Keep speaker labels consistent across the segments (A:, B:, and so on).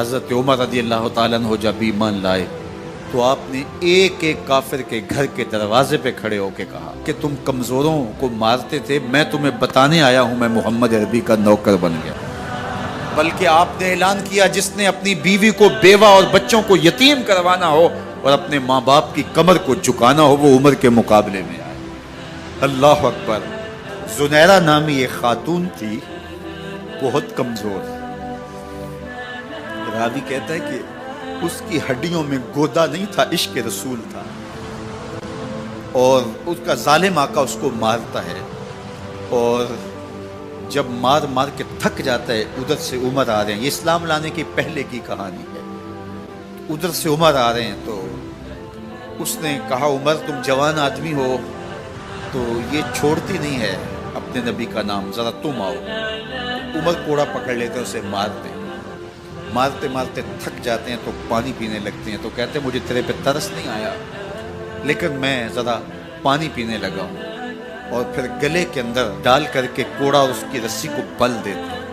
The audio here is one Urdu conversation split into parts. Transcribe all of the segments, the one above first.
A: حضرت عمر رضی اللہ تعالیٰ عنہ جب ایمان لائے تو آپ نے ایک ایک کافر کے گھر کے دروازے پہ کھڑے ہو کے کہا کہ تم کمزوروں کو مارتے تھے، میں تمہیں بتانے آیا ہوں میں محمد عربی کا نوکر بن گیا۔ بلکہ آپ نے اعلان کیا جس نے اپنی بیوی کو بیوہ اور بچوں کو یتیم کروانا ہو اور اپنے ماں باپ کی کمر کو جھکانا ہو وہ عمر کے مقابلے میں آئے۔ اللہ اکبر۔ زنیرہ نامی ایک خاتون تھی، بہت کمزور، راوی کہتا ہے کہ اس کی ہڈیوں میں گودا نہیں تھا، عشق رسول تھا، اور اس کا ظالم آقا اس کو مارتا ہے، اور جب مار مار کے تھک جاتا ہے ادھر سے عمر آ رہے ہیں، یہ اسلام لانے کے پہلے کی کہانی ہے، ادھر سے عمر آ رہے ہیں تو اس نے کہا عمر تم جوان آدمی ہو تو یہ چھوڑتی نہیں ہے اپنے نبی کا نام، ذرا تم آؤ۔ عمر کوڑا پکڑ لیتے ہیں، اسے مارتے مارتے تھک جاتے ہیں تو پانی پینے لگتے ہیں، تو کہتے ہیں مجھے تیرے پہ ترس نہیں آیا لیکن میں ذرا پانی پینے لگا ہوں، اور پھر گلے کے اندر ڈال کر کے کوڑا اور اس کی رسی کو بل دیتے ہیں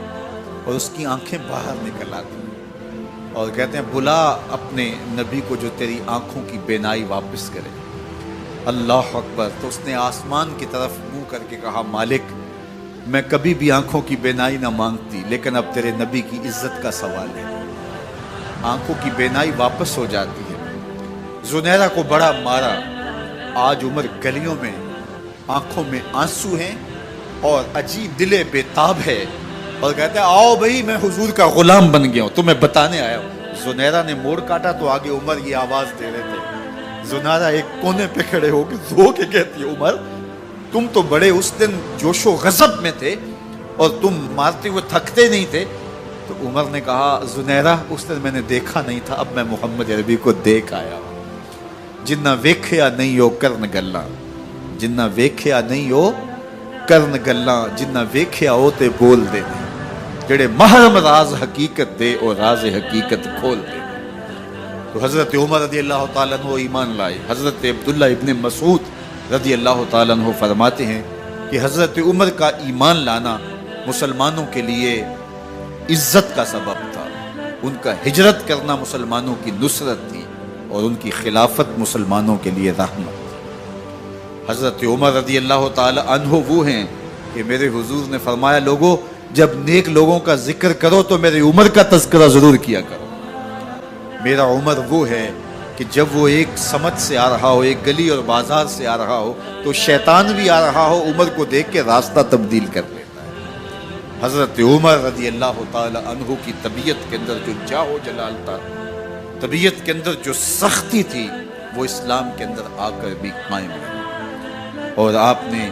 A: اور اس کی آنکھیں باہر نکل آتی ہیں اور کہتے ہیں بلا اپنے نبی کو جو تیری آنکھوں کی بینائی واپس کرے۔ اللہ اکبر۔ تو اس نے آسمان کی طرف منہ کر کے کہا مالک میں کبھی بھی آنکھوں کی بینائی نہ مانگتی لیکن اب تیرے نبی کی عزت کا سوال ہے۔ آنکھوں کی بینائی واپس ہو جاتی ہے۔ زنیرہ کو بڑا مارا، آج عمر گلیوں میں آنکھوں میں آنسو ہیں اور عجیب دل بے تاب ہے اور کہتے ہیں آؤ بھئی میں حضور کا غلام بن گیا ہوں، تمہیں بتانے آیا ہوں۔ زنیرہ نے موڑ کاٹا تو آگے عمر یہ آواز دے رہے تھے۔ زنیرہ ایک کونے پہ کھڑے ہو کے رو کے کہتی ہے عمر تم تو بڑے اس دن جوش و غضب میں تھے اور تم مارتے ہوئے تھکتے نہیں تھے۔ تو عمر نے کہا زنیرہ اس دن میں نے دیکھا نہیں تھا، اب میں محمد عربی کو دیکھ آیا ہوں۔ جنہ ویکھیا نہیں ہو کرن گلاں، جنہ ویکھیا نہیں ہو کرن گلاں، جنہ ویکھیا ہو تے بول دے جڑے محرم راز حقیقت دے اور راز حقیقت کھول دے۔ تو حضرت عمر رضی اللہ تعالیٰ عنہ ایمان لائے۔ حضرت عبداللہ ابن مسعود رضی اللہ تعالیٰ عنہ فرماتے ہیں کہ حضرت عمر کا ایمان لانا مسلمانوں کے لیے عزت کا سبب تھا، ان کا ہجرت کرنا مسلمانوں کی نصرت تھی اور ان کی خلافت مسلمانوں کے لیے رحمت تھی۔ حضرت عمر رضی اللہ تعالیٰ عنہ وہ ہیں کہ میرے حضور نے فرمایا لوگوں جب نیک لوگوں کا ذکر کرو تو میرے عمر کا تذکرہ ضرور کیا کرو۔ میرا عمر وہ ہے کہ جب وہ ایک سمت سے آ رہا ہو، ایک گلی اور بازار سے آ رہا ہو تو شیطان بھی آ رہا ہو عمر کو دیکھ کے راستہ تبدیل کر لیتا ہے۔ حضرت عمر رضی اللہ تعالی عنہ کی طبیعت کے اندر جو جاہ و جلال تھا، طبیعت کے اندر جو سختی تھی، وہ اسلام کے اندر آ کر بھی قائم رہی، اور آپ نے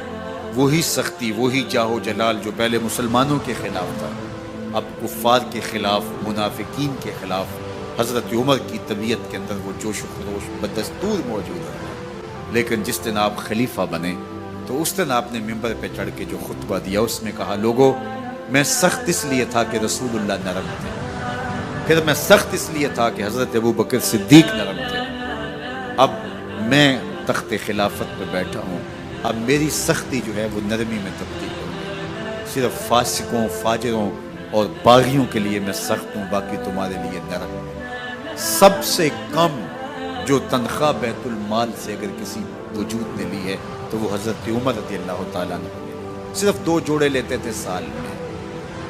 A: وہی سختی، وہی جاہ و جلال جو پہلے مسلمانوں کے خلاف تھا اب کفار کے خلاف، منافقین کے خلاف حضرت عمر کی طبیعت کے اندر وہ جوش و خروش بدستور موجود ہے۔ لیکن جس دن آپ خلیفہ بنے تو اس دن آپ نے ممبر پہ چڑھ کے جو خطبہ دیا اس میں کہا لوگوں میں سخت اس لیے تھا کہ رسول اللہ نرم تھے، پھر میں سخت اس لیے تھا کہ حضرت ابو بکر صدیق نرم تھے، اب میں تخت خلافت پہ بیٹھا ہوں، اب میری سختی جو ہے وہ نرمی میں تبدیل ہو گئی، صرف فاسقوں، فاجروں اور باغیوں کے لیے میں سخت ہوں، باقی تمہارے لیے نرم ہوں۔ سب سے کم جو تنخواہ بیت المال سے اگر کسی وجود نے لی ہے تو وہ حضرت عمر رضی اللہ تعالیٰ عنہ نے صرف 2 جوڑے لیتے تھے سال میں،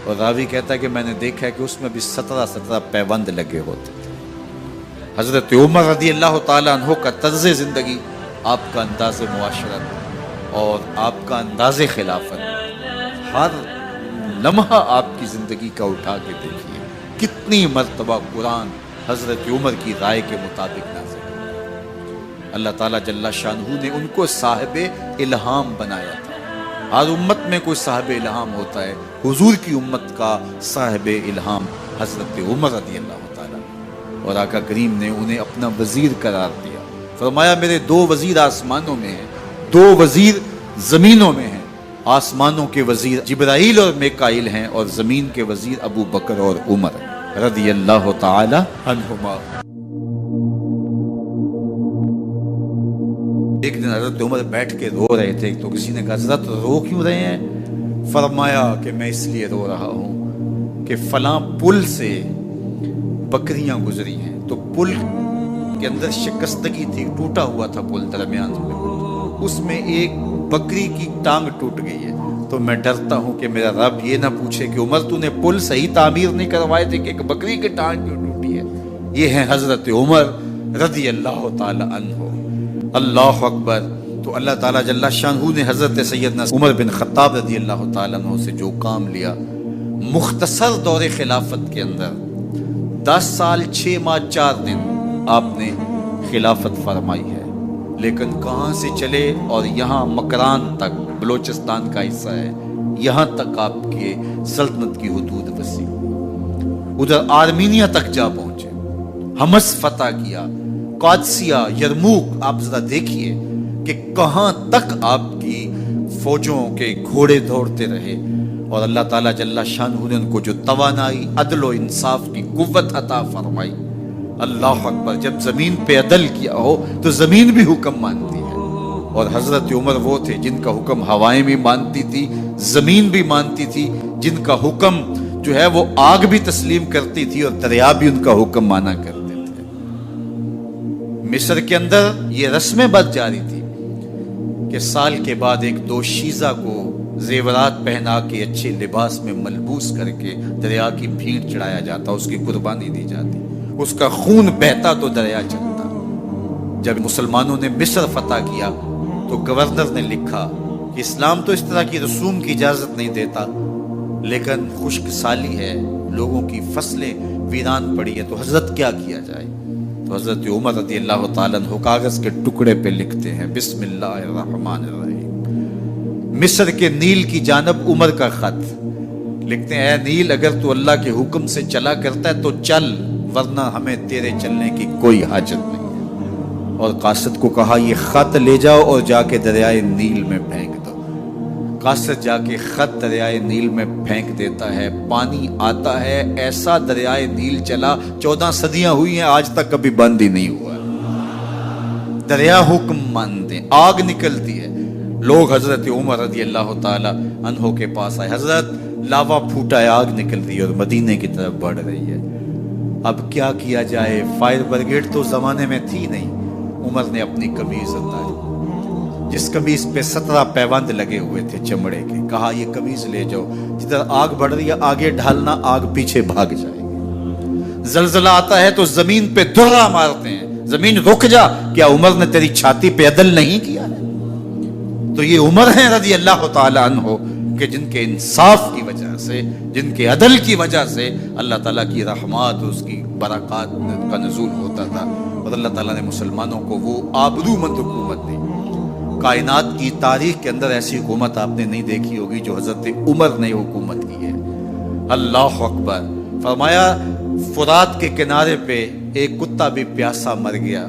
A: اور راوی کہتا ہے کہ میں نے دیکھا ہے کہ اس میں بھی 17 پیوند لگے ہوتے تھے۔ حضرت عمر رضی اللہ تعالیٰ عنہ کا طرز زندگی، آپ کا انداز معاشرت اور آپ کا انداز خلافت، ہر لمحہ آپ کی زندگی کا اٹھا کے دیکھیے کتنی مرتبہ قرآن حضرت عمر کی رائے کے مطابق نازل ہے۔ اللہ تعالیٰ جل شانہ نے ان کو صاحب الہام بنایا تھا۔ ہر امت میں کوئی صاحب الہام ہوتا ہے، حضور کی امت کا صاحب الہام حضرت عمر رضی اللہ تعالیٰ، اور آقا کریم نے انہیں اپنا وزیر قرار دیا، فرمایا میرے 2 وزیر آسمانوں میں ہیں، 2 وزیر زمینوں میں ہیں، آسمانوں کے وزیر جبرائیل اور میکائیل ہیں اور زمین کے وزیر ابو بکر اور عمر رضی اللہ تعالی عنہما۔ ایک دن حضرت عمر بیٹھ کے رو رہے تھے تو کسی نے کہا حضرت رو کیوں رہے ہیں؟ فرمایا کہ میں اس لیے رو رہا ہوں کہ فلاں پل سے بکریاں گزری ہیں، تو پل کے اندر شکستگی تھی، ٹوٹا ہوا تھا پل درمیان میں، اس میں ایک بکری کی ٹانگ ٹوٹ گئی ہے۔ تو میں ڈرتا ہوں کہ میرا رب یہ نہ پوچھے کہ عمر تو نے پل صحیح تعمیر نہیں کروائے تھے کہ ایک بکری کی ٹانگ کیوں ٹوٹی ہے۔ یہ ہیں حضرت عمر رضی اللہ تعالی عنہ۔ اللہ اکبر۔ تو اللہ تعالیٰ جل شانہ نے حضرت سیدنا عمر بن خطاب رضی اللہ تعالیٰ عنہ سے جو کام لیا، مختصر دور خلافت کے اندر 10 سال 6 ماہ 4 دن آپ نے خلافت فرمائی ہے، لیکن کہاں سے چلے اور یہاں مکران تک، بلوچستان کا حصہ ہے، یہاں تک آپ کے سلطنت کی حدود وسیع، ادھر آرمینیا تک جا پہنچے، حمص فتح کیا، قادسیہ، یرموک۔ آپ ذرا دیکھیے کہ کہاں تک آپ کی فوجوں کے گھوڑے دوڑتے رہے، اور اللہ تعالیٰ جل شانہ نے ان کو جو توانائی، عدل و انصاف کی قوت عطا فرمائی۔ اللہ اکبر۔ جب زمین پہ عدل کیا ہو تو زمین بھی حکم مانتی ہے، اور حضرت عمر وہ تھے جن کا حکم ہوائیں بھی مانتی تھی، زمین بھی مانتی تھی، جن کا حکم جو ہے وہ آگ بھی تسلیم کرتی تھی اور دریا بھی ان کا حکم مانا کرتے تھے۔ مصر کے اندر یہ رسم بد جاری تھی کہ سال کے بعد ایک دوشیزہ کو زیورات پہنا کے اچھے لباس میں ملبوس کر کے دریا کی بھیڑ چڑھایا جاتا، اس کی قربانی دی جاتی، اس کا خون بہتا تو دریا چلتا۔ جب مسلمانوں نے مصر فتح کیا تو گورنر نے لکھا کہ اسلام تو اس طرح کی رسوم کی اجازت نہیں دیتا، لیکن خشک سالی ہے، لوگوں کی فصلیں ویران پڑی ہے، تو حضرت کیا کیا جائے؟ تو حضرت عمر رضی اللہ تعالیٰ عنہ کاغذ کے ٹکڑے پہ لکھتے ہیں، بسم اللہ الرحمن الرحیم، مصر کے نیل کی جانب عمر کا خط لکھتے ہیں، اے نیل اگر تو اللہ کے حکم سے چلا کرتا ہے تو چل، ورنہ ہمیں تیرے چلنے کی کوئی حاجت نہیں ہے۔ اور قاصد کو کہا یہ خط لے جاؤ اور جا کے دریائے نیل میں پھینک دو۔ قاصد جا کے خط دریائے نیل میں پھینک دیتا ہے، پانی آتا ہے، ایسا دریائے نیل چلا، 14 صدیاں ہوئی ہیں آج تک کبھی بند ہی نہیں ہوا۔ دریا حکم مانتے، آگ نکلتی ہے۔ لوگ حضرت عمر رضی اللہ تعالی عنہ کے پاس آئے، حضرت لاوا پھوٹا ہے، آگ نکل رہی ہے اور مدینے کی طرف بڑھ رہی ہے، اب کیا کیا جائے؟ فائر بریگیڈ تو زمانے میں تھی نہیں۔ عمر نے اپنی قمیض اتاری، جس قمیض پہ 17 پیوند لگے ہوئے تھے چمڑے کے، کہا یہ قمیض لے جاؤ، جدھر آگ بڑھ رہی ہے آگے ڈھالنا، آگ پیچھے بھاگ جائے گی۔ زلزلہ آتا ہے تو زمین پہ دھرا مارتے ہیں، زمین رک جا، کیا عمر نے تیری چھاتی پہ عدل نہیں کیا ہے؟ تو یہ عمر ہیں رضی اللہ تعالی عنہ کہ جن کے انصاف کی وجہ سے، جن کے عدل کی وجہ سے اللہ تعالیٰ کی رحمات، اس کی برکات کا نزول ہوتا تھا، اور اللہ تعالیٰ نے مسلمانوں کو وہ آبرو مند حکومت دی۔ کائنات کی تاریخ کے اندر ایسی حکومت آپ نے نہیں دیکھی ہوگی جو حضرت عمر نے حکومت کی ہے۔ اللہ اکبر۔ فرمایا فرات کے کنارے پہ ایک کتا بھی پیاسا مر گیا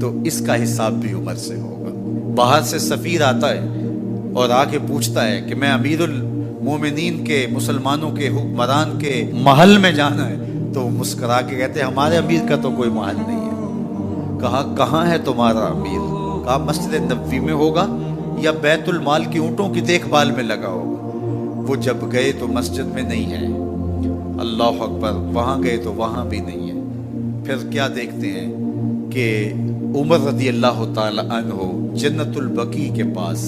A: تو اس کا حساب بھی عمر سے ہوگا۔ باہر سے سفیر آتا ہے اور آ کے پوچھتا ہے کہ میں امیر المومنین کے، مسلمانوں کے حکمران کے محل میں جانا ہے، تو مسکرا کے کہتے ہیں ہمارے امیر کا تو کوئی محل نہیں ہے۔ کہا کہاں ہے تمہارا امیر؟ کہا مسجد نبوی میں ہوگا یا بیت المال کی اونٹوں کی دیکھ بھال میں لگا ہوگا۔ وہ جب گئے تو مسجد میں نہیں ہے، اللہ اکبر، وہاں گئے تو وہاں بھی نہیں ہے۔ پھر کیا دیکھتے ہیں کہ عمر رضی اللہ تعالی عنہ جنت البقیع کے پاس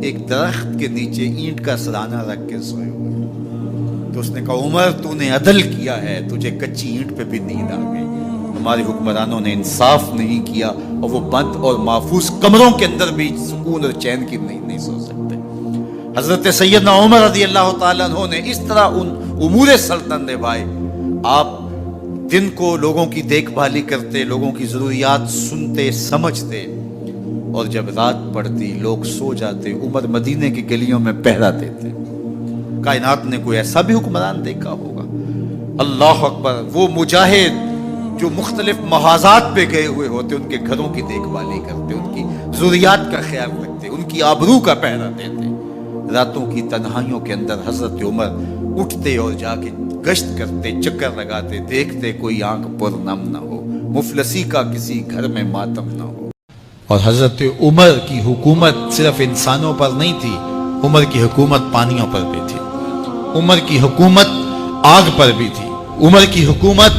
A: ایک درخت کے نیچے اینٹ کا سرانہ رکھ کے سوئے ہوئے، تو اس نے کہا عمر تو نے عدل کیا ہے، تجھے کچی اینٹ پہ بھی نیند آ گئی۔ ہمارے حکمرانوں نے انصاف نہیں کیا اور وہ بند اور محفوظ کمروں کے اندر بھی سکون اور چین کی نیند نہیں سو سکتے۔ حضرت سیدنا عمر رضی اللہ تعالیٰ عنہ نے اس طرح ان امور سلطنت نبھائے۔ آپ دن کو لوگوں کی دیکھ بھالی کرتے، لوگوں کی ضروریات سنتے سمجھتے، اور جب رات پڑتی لوگ سو جاتے، عمر مدینے کی گلیوں میں پہرا دیتے۔ کائنات نے کوئی ایسا بھی حکمران دیکھا ہوگا؟ اللہ اکبر۔ وہ مجاہد جو مختلف محاذات پہ گئے ہوئے ہوتے، ان کے گھروں کی دیکھ بھالی کرتے، ان کی ضروریات کا خیال رکھتے، ان کی آبرو کا پہرا دیتے۔ راتوں کی تنہائیوں کے اندر حضرت عمر اٹھتے اور جا کے گشت کرتے، چکر لگاتے، دیکھتے کوئی آنکھ پر نم نہ ہو، مفلسی کا کسی گھر میں ماتم نہ ہو۔ اور حضرت عمر کی حکومت صرف انسانوں پر نہیں تھی، عمر کی حکومت پانیوں پر بھی تھی، عمر کی حکومت آگ پر بھی تھی، عمر کی حکومت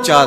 A: 4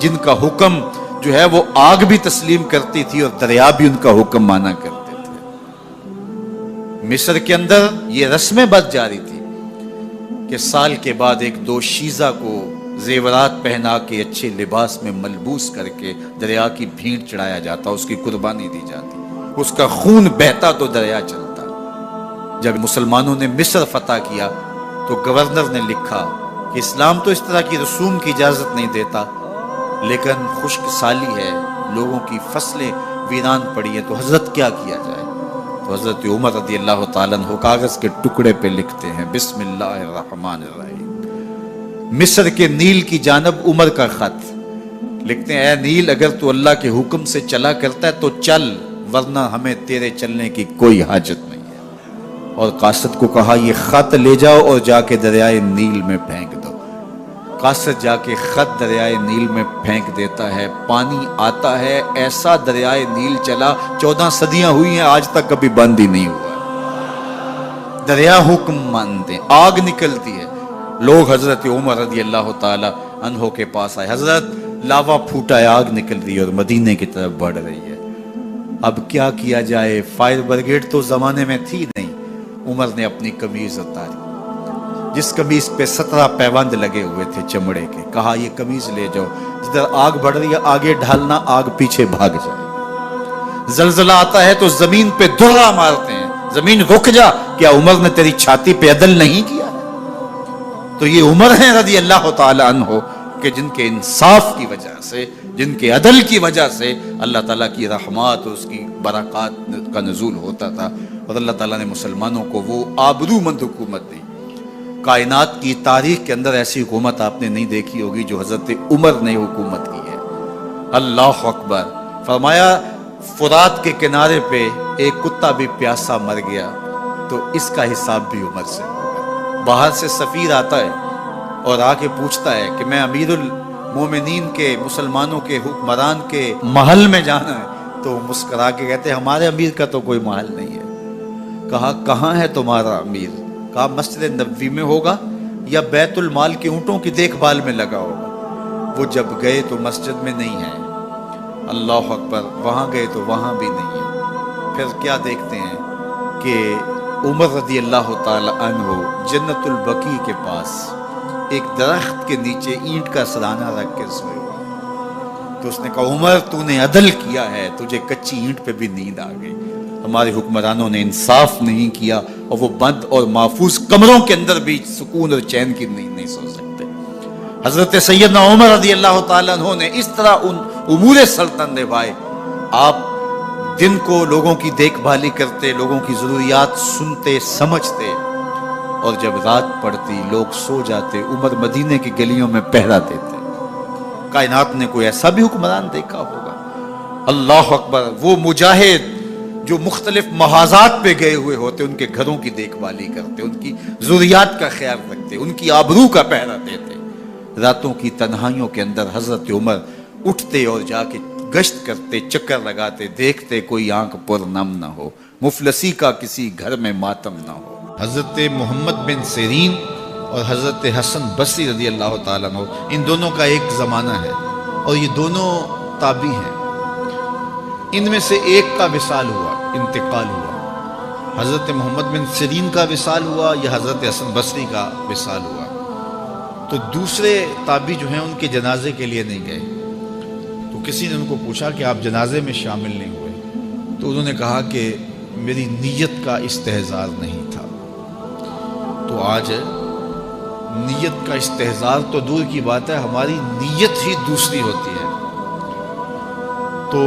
A: جن کا حکم جو ہے وہ آگ بھی تسلیم کرتی تھی اور دریا بھی ان کا حکم مانا کرتے تھے۔ مصر کے اندر یہ رسمیں بد جاری تھی کہ سال کے بعد ایک دو شیزہ کو زیورات پہنا کے اچھے لباس میں ملبوس کر کے دریا کی بھینٹ چڑھایا جاتا، اس کی قربانی دی جاتی، اس کا خون بہتا تو دریا چلتا۔ جب مسلمانوں نے مصر فتح کیا تو گورنر نے لکھا کہ اسلام تو اس طرح کی رسوم کی اجازت نہیں دیتا، لیکن خشک سالی ہے، لوگوں کی فصلیں ویران پڑی ہیں، تو حضرت کیا کیا جائے؟ تو حضرت عمر رضی اللہ تعالیٰ عنہ کاغذ کے ٹکڑے پہ لکھتے ہیں بسم اللہ الرحمن الرحیم۔ مصر کے نیل کی جانب عمر کا خط لکھتے ہیں، اے نیل اگر تو اللہ کے حکم سے چلا کرتا ہے تو چل، ورنہ ہمیں تیرے چلنے کی کوئی حاجت نہیں ہے۔ اور قاصد کو کہا یہ خط لے جاؤ اور جا کے دریائے نیل میں پھینک دو۔ قاصد جا کے خط دریائے نیل میں پھینک دیتا ہے، پانی آتا ہے، ایسا دریائے نیل چلا 14 صدیاں ہوئی ہیں آج تک کبھی بند ہی نہیں ہوا۔ دریا حکم مانتے، آگ نکلتی ہے۔ لوگ حضرت عمر رضی اللہ تعالی عنہ کے پاس آئے، حضرت لاوا پھوٹا ہے، آگ نکل رہی ہے اور مدینے کی طرف بڑھ رہی ہے، اب کیا کیا جائے؟ فائر بریگیڈ تو زمانے میں تھی نہیں۔ عمر نے اپنی قمیض اتاری، جس قمیض پہ 17 پیوند لگے ہوئے تھے چمڑے کے، کہا یہ قمیض لے جاؤ، جدھر آگ بڑھ رہی ہے آگے ڈھالنا، آگ پیچھے بھاگ جائے۔ زلزلہ آتا ہے تو زمین پہ دھرا مارتے ہیں، زمین رک جا، کیا عمر نے تیری چھاتی پہ عدل نہیں کیا؟ تو یہ عمر ہیں رضی اللہ تعالی عنہ کہ جن کے انصاف کی وجہ سے، جن کے عدل کی وجہ سے اللہ تعالیٰ کی رحمات اور اس کی برکات کا نزول ہوتا تھا، اور اللہ تعالیٰ نے مسلمانوں کو وہ آبرو مند حکومت دی۔ کائنات کی تاریخ کے اندر ایسی حکومت آپ نے نہیں دیکھی ہوگی جو حضرت عمر نے حکومت کی ہے۔ اللہ اکبر۔ فرمایا فرات کے کنارے پہ ایک کتا بھی پیاسا مر گیا تو اس کا حساب بھی عمر سے ہوگا۔ باہر سے سفیر آتا ہے اور آ کے پوچھتا ہے کہ میں امیر المومنین کے، مسلمانوں کے حکمران کے محل میں جانا ہے، تو مسکرا کے کہتے ہیں ہمارے امیر کا تو کوئی محل نہیں ہے۔ کہا کہاں ہے تمہارا امیر؟ کہا مسجد نبوی میں ہوگا یا بیت المال کے اونٹوں کی دیکھ بھال میں لگا ہوگا۔ وہ جب گئے تو مسجد میں نہیں ہے، اللہ اکبر، وہاں گئے تو وہاں بھی نہیں ہے۔ پھر کیا دیکھتے ہیں کہ عمر رضی اللہ تعالی عنہ جنت البقیع کے پاس ایک درخت کے نیچے اینٹ کا سرانہ رکھ کے سوئے ہوئے، تو اس نے کہا عمر تو نے عدل کیا ہے، تجھے کچی اینٹ پہ بھی نیند آ گئی۔ ہمارے حکمرانوں نے انصاف نہیں کیا اور وہ بند اور محفوظ کمروں کے اندر بھی سکون اور چین کی نیند نہیں سو سکتے۔ حضرت سیدنا عمر رضی اللہ تعالیٰ عنہ نے اس طرح ان امور سلطنت نبھائے۔ آپ دن کو لوگوں کی دیکھ بھالی کرتے، لوگوں کی ضروریات سنتے سمجھتے، اور جب رات پڑتی لوگ سو جاتے، عمر مدینے کی گلیوں میں پہرا دیتے۔ کائنات نے کوئی ایسا بھی حکمران دیکھا ہوگا؟ اللہ اکبر۔ وہ مجاہد جو مختلف محاذات پہ گئے ہوئے ہوتے، ان کے گھروں کی دیکھ بھالی کرتے، ان کی ضروریات کا خیال رکھتے، ان کی آبرو کا پہرا دیتے۔ راتوں کی تنہائیوں کے اندر حضرت عمر اٹھتے اور جا کے گشت کرتے، چکر لگاتے، دیکھتے کوئی آنکھ پر نم نہ ہو، مفلسی کا کسی گھر میں ماتم نہ ہو۔ حضرت محمد بن سیرین اور حضرت حسن بصری رضی اللہ تعالیٰ عنہ، ان دونوں کا ایک زمانہ ہے اور یہ دونوں تابعی ہیں۔ ان میں سے ایک کا وصال ہوا، انتقال ہوا، حضرت محمد بن سیرین کا وصال ہوا یا حضرت حسن بصری کا وصال ہوا، تو دوسرے تابعی جو ہیں ان کے جنازے کے لیے نہیں گئے۔ تو کسی نے ان کو پوچھا کہ آپ جنازے میں شامل نہیں ہوئے، تو انہوں نے کہا کہ میری نیت کا استحضار نہیں تھا۔ تو آج نیت کا استحضار تو دور کی بات ہے، ہماری نیت ہی دوسری ہوتی ہے، تو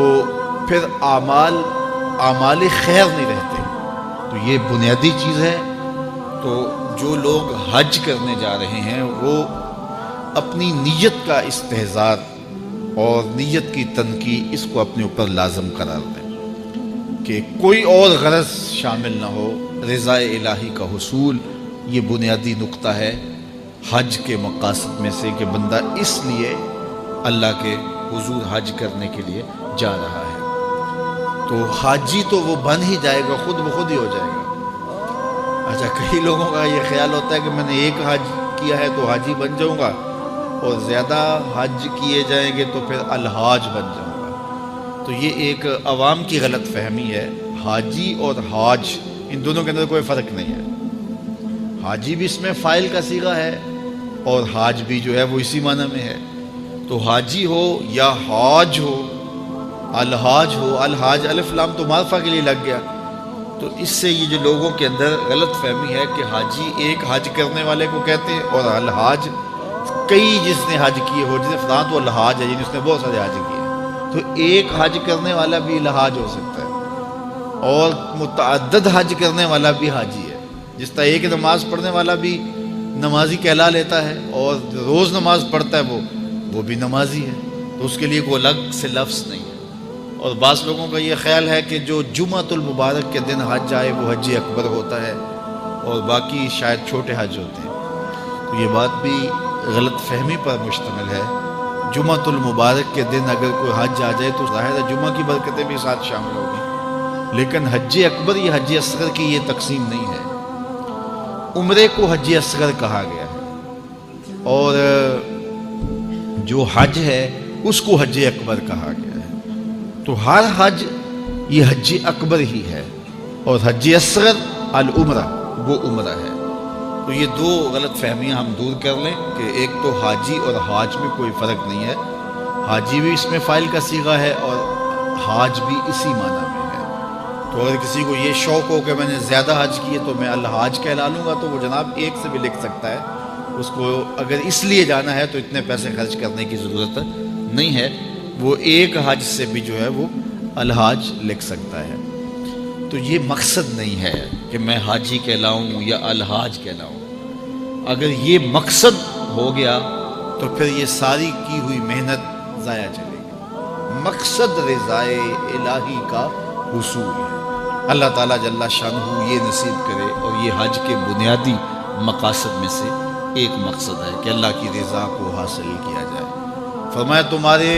A: پھر اعمال خیر نہیں رہتے۔ تو یہ بنیادی چیز ہے۔ تو جو لوگ حج کرنے جا رہے ہیں وہ اپنی نیت کا استحضار اور نیت کی تنقید اس کو اپنے اوپر لازم قرار دیں کہ کوئی اور غرض شامل نہ ہو، رضا الہی کا حصول یہ بنیادی نقطہ ہے حج کے مقاصد میں سے، کہ بندہ اس لیے اللہ کے حضور حج کرنے کے لیے جا رہا ہے۔ تو حاجی تو وہ بن ہی جائے گا، خود بخود ہی ہو جائے گا۔ اچھا، کئی لوگوں کا یہ خیال ہوتا ہے کہ میں نے ایک حج کیا ہے تو حاجی بن جاؤں گا، اور زیادہ حج کیے جائیں گے تو پھر الحاج بن جاؤں گا. تو یہ ایک عوام کی غلط فہمی ہے. حاجی اور حاج ان دونوں کے اندر کوئی فرق نہیں ہے. حاجی بھی اس میں فاعل کا صیغہ ہے اور حاج بھی جو ہے وہ اسی معنی میں ہے. تو حاجی ہو یا حاج ہو، الحاج ہو، الحاج الف لام تو معرفہ کے لیے لگ گیا. تو اس سے یہ جو لوگوں کے اندر غلط فہمی ہے کہ حاجی ایک حج کرنے والے کو کہتے ہیں اور الحاج کئی جس نے حج کیے ہو، جیسے فلاں تو الحاج ہے جس نے بہت سارے حج کیے. تو ایک حج کرنے والا بھی الحاج ہو سکتا ہے اور متعدد حج کرنے والا بھی حاجی ہے. جس طرح ایک نماز پڑھنے والا بھی نمازی کہلا لیتا ہے اور روز نماز پڑھتا ہے وہ بھی نمازی ہے. تو اس کے لیے کوئی الگ سے لفظ نہیں ہے. اور بعض لوگوں کا یہ خیال ہے کہ جو جمعۃ المبارک کے دن حج آئے وہ حج اکبر ہوتا ہے اور باقی شاید چھوٹے حج ہوتے ہیں. تو یہ بات بھی غلط فہمی پر مشتمل ہے. جمعۃ المبارک کے دن اگر کوئی حج آ جائے تو ظاہر ہے جمعہ کی برکتیں بھی ساتھ شامل ہوگی، لیکن حج اکبر یا حج اصغر کی یہ تقسیم نہیں ہے. عمرے کو حج اصغر کہا گیا ہے اور جو حج ہے اس کو حج اکبر کہا گیا ہے. تو ہر حج یہ حج اکبر ہی ہے اور حج اصغر العمرہ وہ عمرہ ہے. تو یہ دو غلط فہمیاں ہم دور کر لیں کہ ایک تو حاجی اور حاج میں کوئی فرق نہیں ہے. حاجی بھی اس میں فاعل کا صیغہ ہے اور حاج بھی اسی معنی میں ہے. تو اگر کسی کو یہ شوق ہو کہ میں نے زیادہ حج کیے تو میں الحاج کہلا لوں گا تو وہ جناب ایک سے بھی لکھ سکتا ہے. اس کو اگر اس لیے جانا ہے تو اتنے پیسے خرچ کرنے کی ضرورت نہیں ہے. وہ ایک حج سے بھی جو ہے وہ الحاج لکھ سکتا ہے. تو یہ مقصد نہیں ہے کہ میں حاجی کہلاؤں یا الحاج کہلاؤں. اگر یہ مقصد ہو گیا تو پھر یہ ساری کی ہوئی محنت ضائع چلے گی. مقصد رضائے الہی کا حصول ہے. اللہ تعالیٰ جل شانہ یہ نصیب کرے. اور یہ حج کے بنیادی مقاصد میں سے ایک مقصد ہے کہ اللہ کی رضا کو حاصل کیا جائے. فرمایا تمہارے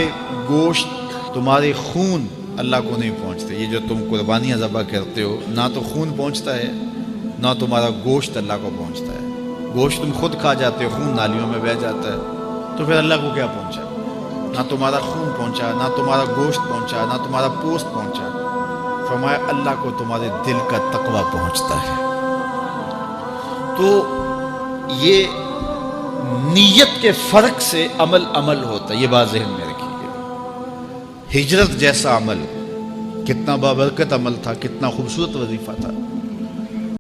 A: گوشت تمہارے خون اللہ کو نہیں پہنچتے. یہ جو تم قربانیاں ذبح کرتے ہو نہ تو خون پہنچتا ہے نہ تمہارا گوشت اللہ کو پہنچتا ہے. گوشت تم خود کھا جاتے ہو، خون نالیوں میں بہہ جاتا ہے. تو پھر اللہ کو کیا پہنچا؟ نہ تمہارا خون پہنچا، نہ تمہارا گوشت پہنچا، نہ تمہارا پوست پہنچا. فرمایا اللہ کو تمہارے دل کا تقویٰ پہنچتا ہے. تو یہ نیت کے فرق سے عمل ہوتا ہے. یہ بات ذہن میں رکھیے. ہجرت جیسا عمل کتنا بابرکت عمل تھا، کتنا خوبصورت وظیفہ تھا.